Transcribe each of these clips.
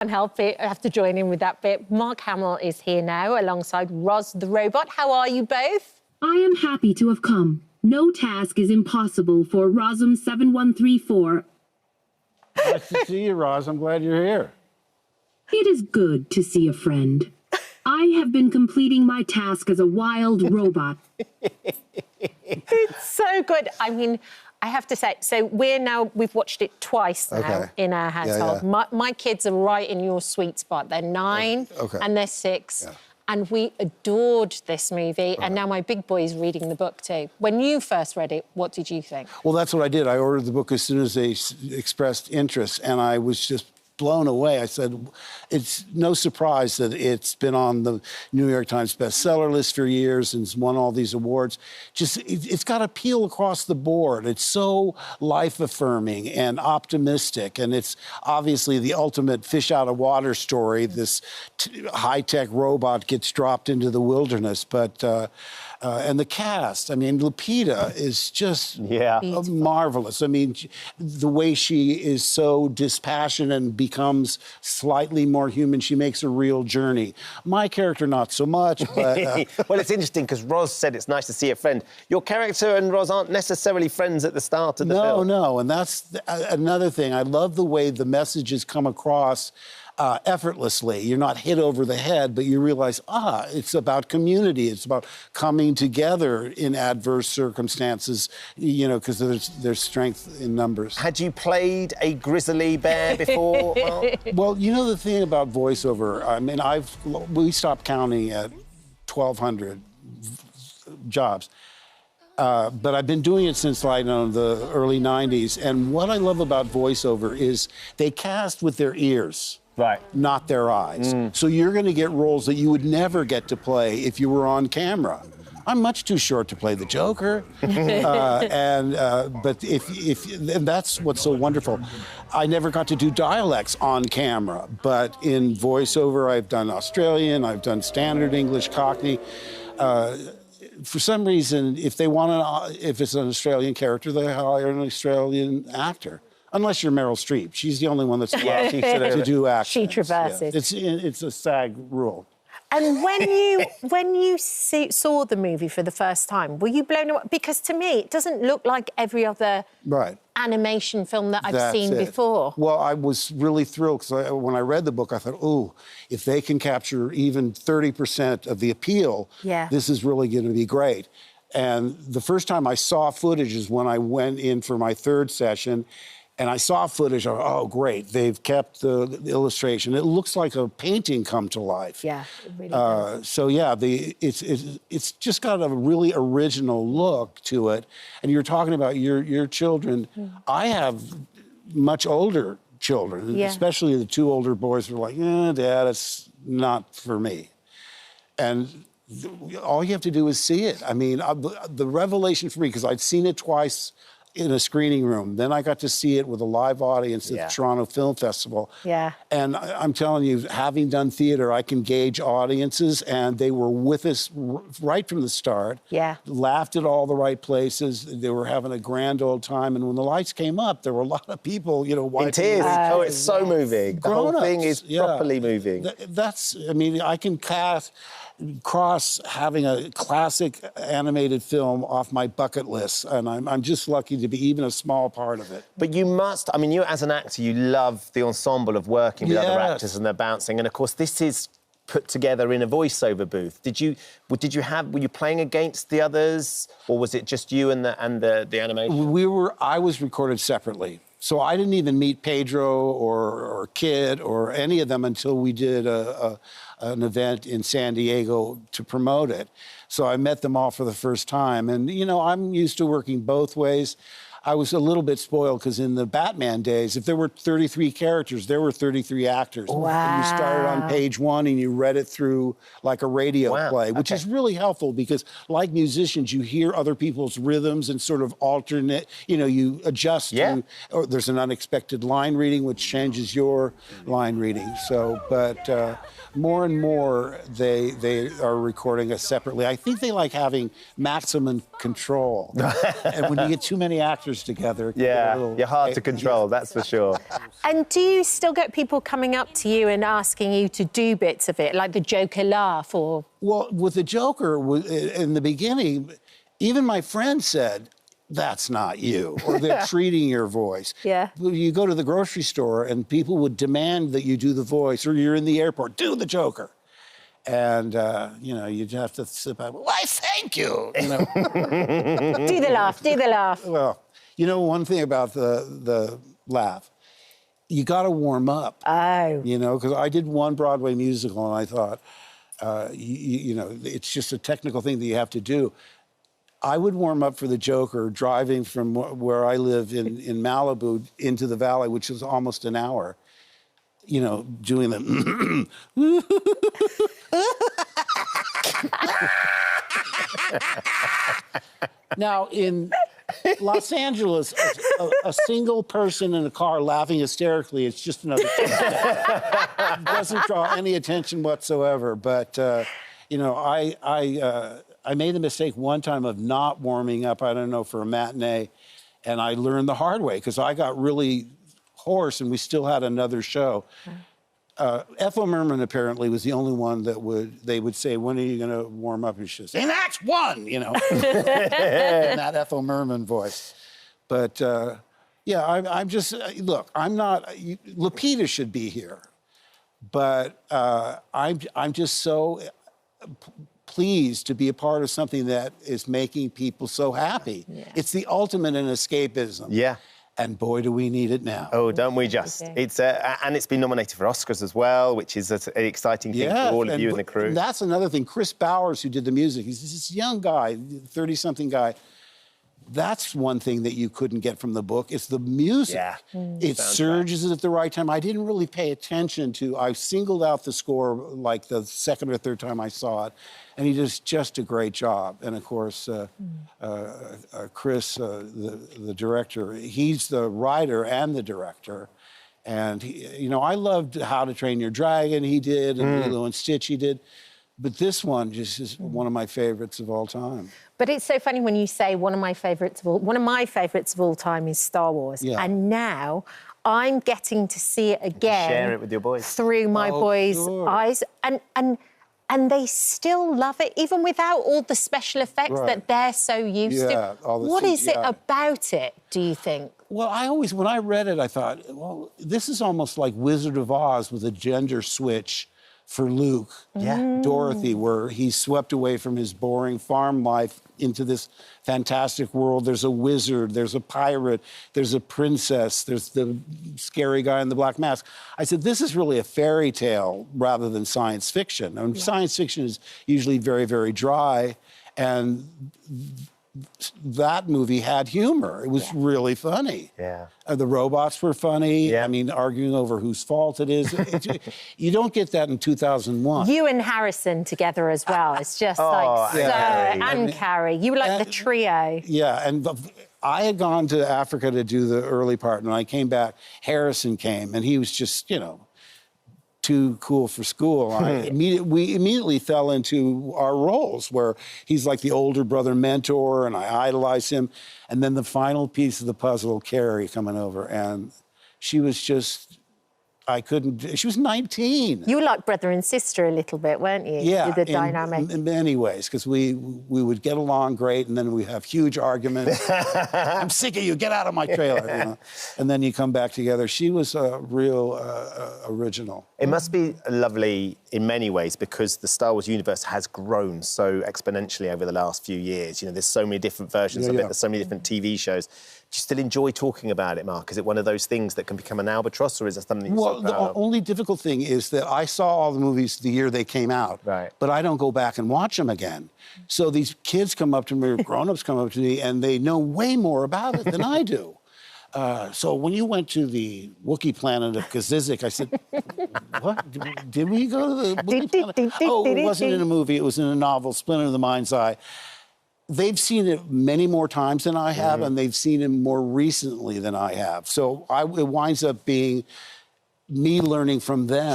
Can't help it. I have to join in with that bit. Mark Hamill is here now alongside Roz the Robot. How are you both? I am happy to have come. No task is impossible for Rosm 7134. Nice to see you, Roz. I'm glad you're here. It is good to see a friend. I have been completing my task as a wild robot. It's so good. I mean, I have to say, so we've watched it twice now in our household. Yeah. My kids are right in your sweet spot. They're 9 and they're 6. Yeah. And we adored this movie, and now my big boy is reading the book too. When you first read it, what did you think? Well, that's what I did. I ordered the book as soon as they expressed interest, and I was just blown away. I said, it's no surprise that it's been on the New York Times bestseller list for years and it's won all these awards. It's got appeal across the board. It's so life-affirming and optimistic, and it's obviously the ultimate fish out of water story. This high-tech robot gets dropped into the wilderness, but and the cast, I mean, Lupita is just marvelous. I mean, the way she is so dispassionate and becomes slightly more human, she makes a real journey. My character, not so much, but... Well, it's interesting, because Roz said it's nice to see a friend. Your character and Roz aren't necessarily friends at the start of the film. No, and that's another thing. I love the way the messages come across effortlessly. You're not hit over the head, but you realize, it's about community. It's about coming together in adverse circumstances, you know, because there's strength in numbers. Had you played a grizzly bear before? Well, you know the thing about voiceover, I mean, we stopped counting at 1,200 jobs. But I've been doing it since, like, the early 90s. And what I love about voiceover is they cast with their ears. Right. Not their eyes. So you're going to get roles that you would never get to play if you were on camera. I'm much too short to play the Joker, but and that's what's so wonderful. I never got to do dialects on camera, but in voiceover, I've done Australian, I've done Standard English, Cockney. For some reason, if it's an Australian character, they hire an Australian actor. Unless you're Meryl Streep. She's the only one that's allowed to do accents. She traverses. Yeah. It's a SAG rule. And when you saw the movie for the first time, were you blown away? Because to me, it doesn't look like every other animation film that I've seen before. Well, I was really thrilled, because when I read the book, I thought, oh, if they can capture even 30% of the appeal, this is really going to be great. And the first time I saw footage is when I went in for my third session, and I saw footage of, oh, great, they've kept the illustration. It looks like a painting come to life. Yeah, it really does. So, yeah, it's just got a really original look to it. And you're talking about your children. I have much older children, especially the 2 older boys who are like, Dad, it's not for me. And all you have to do is see it. I mean, the revelation for me, because I'd seen it twice in a screening room. Then I got to see it with a live audience at the Toronto Film Festival. Yeah. And I'm telling you, having done theater, I can gauge audiences, and they were with us right from the start. Yeah. Laughed at all the right places. They were having a grand old time. And when the lights came up, there were a lot of people, you know, in tears. Oh, it's so moving. The whole thing is properly moving. I mean, I can cross having a classic animated film off my bucket list, and I'm just lucky to be even a small part of it. But you must, I mean, you as an actor, you love the ensemble of working with other actors and they're bouncing, and of course this is put together in a voiceover booth. Were you playing against the others, or was it just you and the animation? I was recorded separately. So I didn't even meet Pedro or Kid or any of them until we did an event in San Diego to promote it. So I met them all for the first time. And, you know, I'm used to working both ways. I was a little bit spoiled because in the Batman days, if there were 33 characters, there were 33 actors. Wow. And you started on page 1 and you read it through like a radio play, which is really helpful because, like musicians, you hear other people's rhythms and sort of alternate, you know, you adjust to, or there's an unexpected line reading, which changes your line reading. So, but more and more, they are recording us separately. I think they like having maximum control. And when you get too many actors characters together. Yeah, you're hard to control, that's for sure. And do you still get people coming up to you and asking you to do bits of it, like the Joker laugh or... Well, with the Joker, in the beginning, even my friend said, that's not you, or they're treating your voice. Yeah. You go to the grocery store and people would demand that you do the voice, or you're in the airport, do the Joker. And, you know, you'd have to sit back, why, thank you, you know. Do the laugh, do the laugh. Well, you know, one thing about the laugh, you got to warm up. Oh. You know, because I did one Broadway musical and I thought, you know, it's just a technical thing that you have to do. I would warm up for the Joker driving from where I live in Malibu into the valley, which was almost an hour. You know, doing the... Now, in Los Angeles, a single person in a car laughing hysterically, it's just another... It doesn't draw any attention whatsoever. But, you know, I made the mistake one time of not warming up, I don't know, for a matinee, and I learned the hard way, because I got really hoarse and we still had another show. Ethel Merman apparently was the only one that they would say, when are you going to warm up? And she says, in Act 1, you know, in that Ethel Merman voice. But yeah, I'm just, look, I'm not, Lupita should be here, but I'm just so pleased to be a part of something that is making people so happy. Yeah. It's the ultimate in escapism. Yeah. And boy, do we need it now. Oh, don't we just? It's and it's been nominated for Oscars as well, which is an exciting thing for all of you and the crew. And that's another thing. Chris Bowers, who did the music, he's this young guy, 30-something guy. That's one thing that you couldn't get from the book. It's the music. Yeah. It surges at the right time. I didn't really pay attention to... I singled out the score like the second or third time I saw it, and he does just a great job. And, of course, Chris, the director, he's the writer and the director. And, you know, I loved How to Train Your Dragon he did, and Lilo and Stitch he did. But this one just is one of my favorites of all time. But it's so funny when you say one of my favourites of all time is Star Wars. Yeah. And now I'm getting to see it again. Share it with your boys. Through my boys' eyes. And they still love it, even without all the special effects that they're so used to. What is it about it, do you think? Well, when I read it, I thought, well, this is almost like Wizard of Oz with a gender switch for Luke, Dorothy, where he's swept away from his boring farm life into this fantastic world. There's a wizard, there's a pirate, there's a princess, there's the scary guy in the black mask. I said, this is really a fairy tale rather than science fiction. I mean, science fiction is usually very, very dry, and that movie had humor. It was really funny. Yeah. The robots were funny. Yeah. I mean, arguing over whose fault it is. You don't get that in 2001. You and Harrison together as well. It's just and Carrie. You were like the trio. Yeah, and I had gone to Africa to do the early part, and I came back. Harrison came, and he was just, you know, too cool for school. We immediately fell into our roles where he's like the older brother mentor and I idolize him. And then the final piece of the puzzle, Carrie coming over, and she was just, she was 19. You were like brother and sister a little bit, weren't you? Yeah, the dynamic. In many ways, because we would get along great, and then we have huge arguments. I'm sick of you, get out of my trailer. You know? And then you come back together. She was a real original. It must be lovely in many ways because the Star Wars universe has grown so exponentially over the last few years. You know, there's so many different versions of it, there's so many different TV shows. Do you still enjoy talking about it, Mark? Is it one of those things that can become an albatross, or is it something you're so proud of? The only difficult thing is that I saw all the movies the year they came out, but I don't go back and watch them again. So these kids come up to me, or grown-ups come up to me, and they know way more about it than I do. So when you went to the Wookiee planet of Kazizik, I said, what? Did we go to the Wookiee planet? Oh, it wasn't in a movie. It was in a novel, Splinter of the Mind's Eye. They've seen it many more times than I have, and they've seen it more recently than I have. So it winds up being me learning from them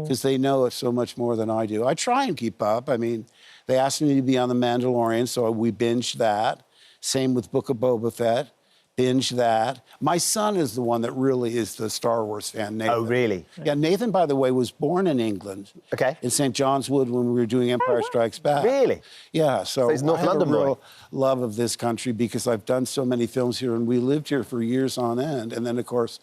because they know it so much more than I do. I try and keep up. I mean, they asked me to be on The Mandalorian, so we binged that. Same with Book of Boba Fett. binge that. My son is the one that really is the Star Wars fan, Nathan. Oh, really? Yeah, Nathan, by the way, was born in England. Okay. In St. John's Wood when we were doing Empire Strikes Back. Really? Yeah, so he's North I have London a real boy. love of this country because I've done so many films here and we lived here for years on end. And then, of course,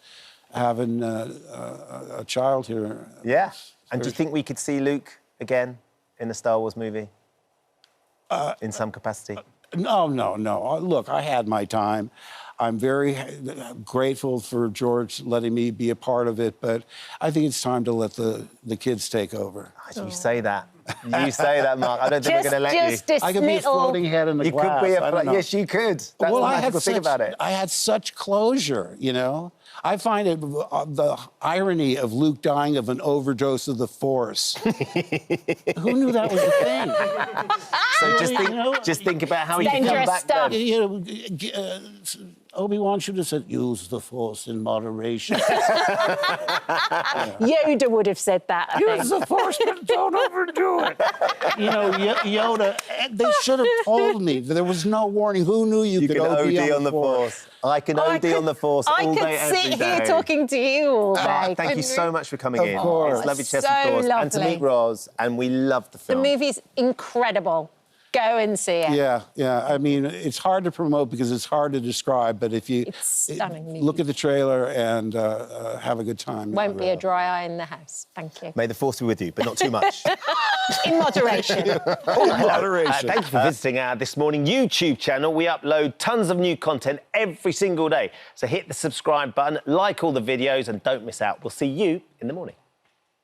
having a child here. Yeah. And do you think we could see Luke again in a Star Wars movie? In some capacity? No. Look, I had my time. I'm very grateful for George letting me be a part of it, but I think it's time to let the kids take over. You say that. You say that, Mark. I don't think we're going to let you. This I could be a floating head in the You glass. could be I don't know. Yes, you could. That's well, the magical thing about it. I had such closure, you know? I find it the irony of Luke dying of an overdose of the Force. Who knew that was a thing? So just think about how he can come Dangerous back stuff. then. You know, Obi-Wan should have said, use the Force in moderation. Yoda would have said that, I think. Use the Force, but don't overdo it. You know, Yoda, they should have told me. There was no warning. Who knew you could OD on the Force? I can OD on the Force all day, every day. I could sit here talking to you all day. Thank you so much for coming in. Of course. It's lovely to share So some thoughts and to lovely. meet Roz, and we love the The film. movie's incredible. Go and see it. Yeah. I mean, it's hard to promote because it's hard to describe, but if you It's stunning. look at the trailer and have a good time. Won't be a dry eye in the house. Thank you. May the Force be with you, but not too much. In moderation. Moderation. Thank you for visiting our This Morning YouTube channel. We upload tons of new content every single day. So hit the subscribe button, like all the videos, and don't miss out. We'll see you in the morning.